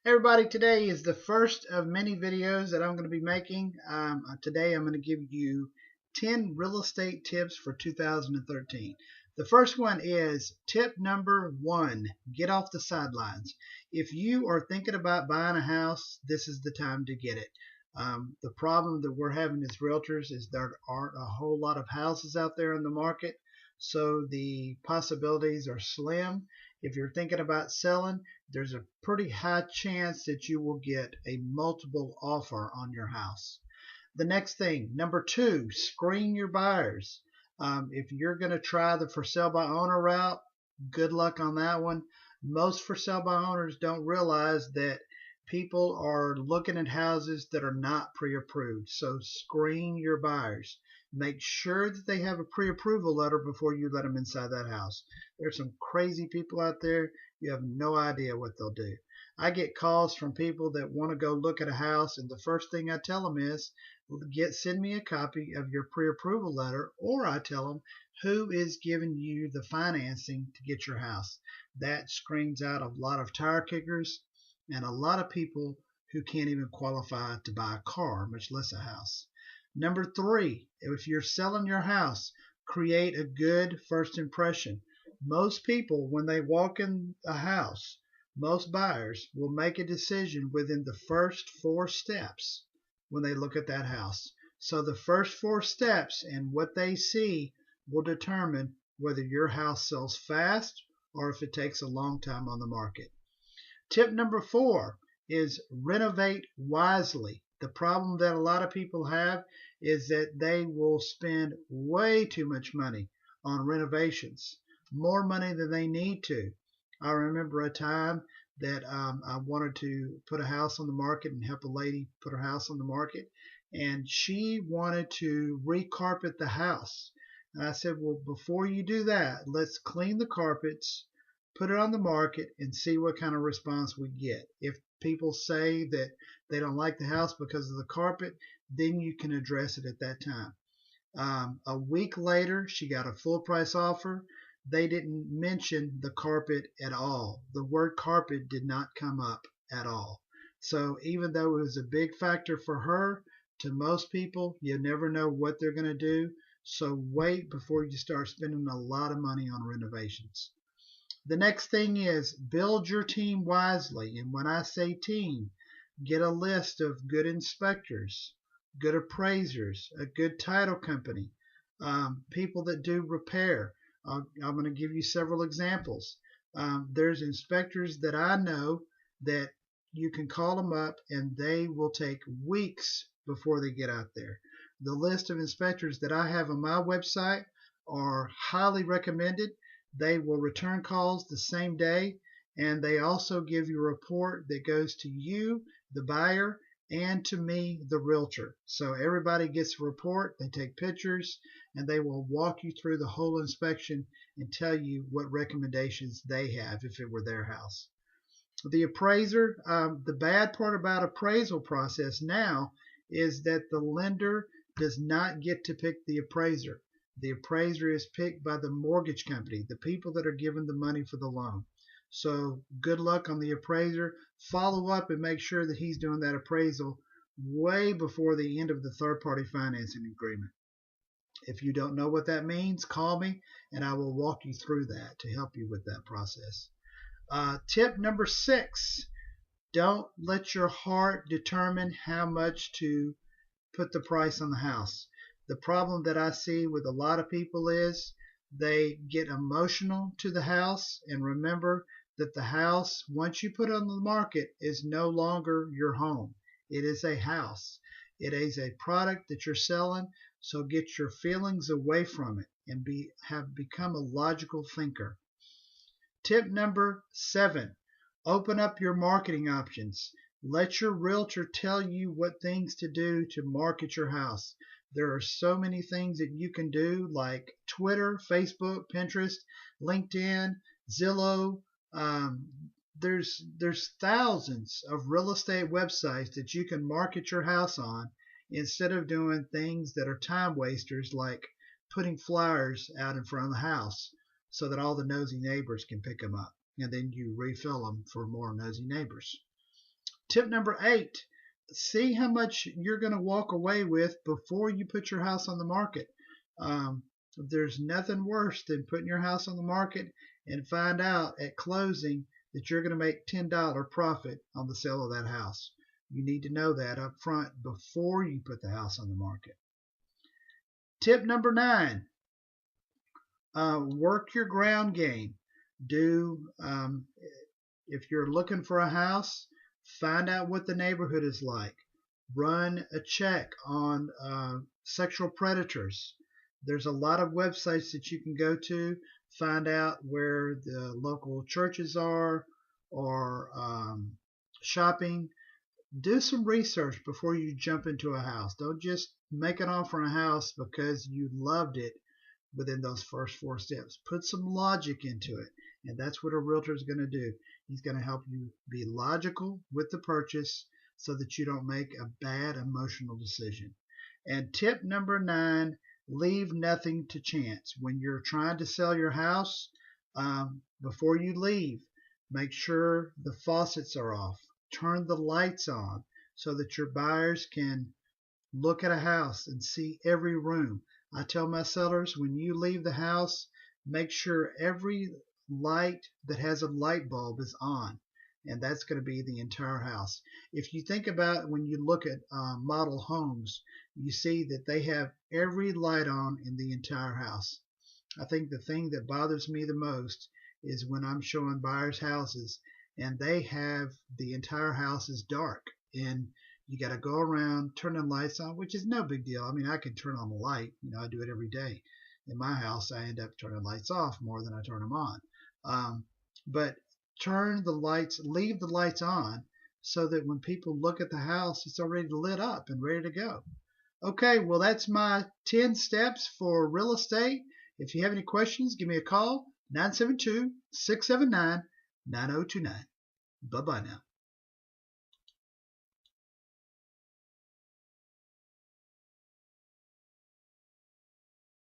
Everybody, today is the first of many videos that I'm going to be making. Today I'm going to give you 10 real estate tips for 2013. The first one is tip number one: get off the sidelines. If you are thinking about buying a house, this is the time to get it. The problem that we're having as realtors is there aren't a whole lot of houses out there in the market, so the possibilities are slim. If you're thinking about selling, there's a pretty high chance that you will get a multiple offer on your house. The next thing, number two, screen your buyers. If you're going to try the for sale by owner route, good luck on that one. Most for sale by owners don't realize that people are looking at houses that are not pre-approved. So screen your buyers. Make sure that they have a pre-approval letter before you let them inside that house. There's some crazy people out there. You have no idea what they'll do. I get calls from people that want to go look at a house, and the first thing I tell them is, send me a copy of your pre-approval letter, or I tell them who is giving you the financing to get your house. That screens out a lot of tire kickers and a lot of people who can't even qualify to buy a car, much less a house. Number three, if you're selling your house, create a good first impression. Most people, when they walk in a house, most buyers will make a decision within the first 4 steps when they look at that house. So the first 4 steps and what they see will determine whether your house sells fast or if it takes a long time on the market. Tip number four is renovate wisely. The problem that a lot of people have is that they will spend way too much money on renovations, more money than they need to. I remember a time that I wanted to put a house on the market and help a lady put her house on the market, and she wanted to recarpet the house. And I said, well, before you do that, let's clean the carpets, put it on the market, and see what kind of response we get. If people say that they don't like the house because of the carpet, then you can address it at that time. A week later, she got a full price offer. They didn't mention the carpet at all. The word carpet did not come up at all. So even though it was a big factor for her, to most people, you never know what they're going to do. So wait before you start spending a lot of money on renovations. The next thing is build your team wisely. And when I say team, get a list of good inspectors, good appraisers, a good title company, people that do repair. I'm going to give you several examples. There's inspectors that I know that you can call them up and they will take weeks before they get out there. The list of inspectors that I have on my website are highly recommended. They will return calls the same day, and they also give you a report that goes to you, the buyer, and to me, the realtor. So everybody gets a report, they take pictures, and they will walk you through the whole inspection and tell you what recommendations they have if it were their house. The appraiser, the bad part about appraisal process now is that the lender does not get to pick the appraiser. The appraiser is picked by the mortgage company, the people that are given the money for the loan. So good luck on the appraiser. Follow up and make sure that he's doing that appraisal way before the end of the third-party financing agreement. If you don't know what that means, call me and I will walk you through that to help you with that process. Tip number 6, don't let your heart determine how much to put the price on the house. The problem that I see with a lot of people is they get emotional to the house, and remember that the house, once you put it on the market, is no longer your home. It is a house. It is a product that you're selling, so get your feelings away from it and become a logical thinker. Tip number 7, open up your marketing options. Let your realtor tell you what things to do to market your house. There are so many things that you can do, like Twitter, Facebook, Pinterest, LinkedIn, Zillow. There's thousands of real estate websites that you can market your house on instead of doing things that are time wasters, like putting flyers out in front of the house so that all the nosy neighbors can pick them up, and then you refill them for more nosy neighbors. Tip number 8, see how much you're going to walk away with before you put your house on the market. There's nothing worse than putting your house on the market and find out at closing that you're going to make $10 profit on the sale of that house. You need to know that up front before you put the house on the market. Tip number 9, work your ground game. If you're looking for a house, find out what the neighborhood is like. Run a check on sexual predators. There's a lot of websites that you can go to, find out where the local churches are or shopping. Do some research before you jump into a house. Don't just make an offer on a house because you loved it within those first 4 steps. Put some logic into it, and that's what a realtor is going to do. He's going to help you be logical with the purchase so that you don't make a bad emotional decision. And tip number 9, leave nothing to chance. When you're trying to sell your house, before you leave, make sure the faucets are off. Turn the lights on so that your buyers can look at a house and see every room. I tell my sellers, when you leave the house, make sure every light that has a light bulb is on, and that's going to be the entire house. If you think about when you look at model homes, you see that they have every light on in the entire house. I think the thing that bothers me the most is when I'm showing buyers houses and they have the entire house is dark, and you got to go around turning lights on, which is no big deal. I mean, I can turn on the light. I do it every day. In my house, I end up turning lights off more than I turn them on. But turn the lights, leave the lights on so that when people look at the house, it's already lit up and ready to go. Okay, well, that's my 10 steps for real estate. If you have any questions, give me a call, 972-679-9029. Bye-bye now.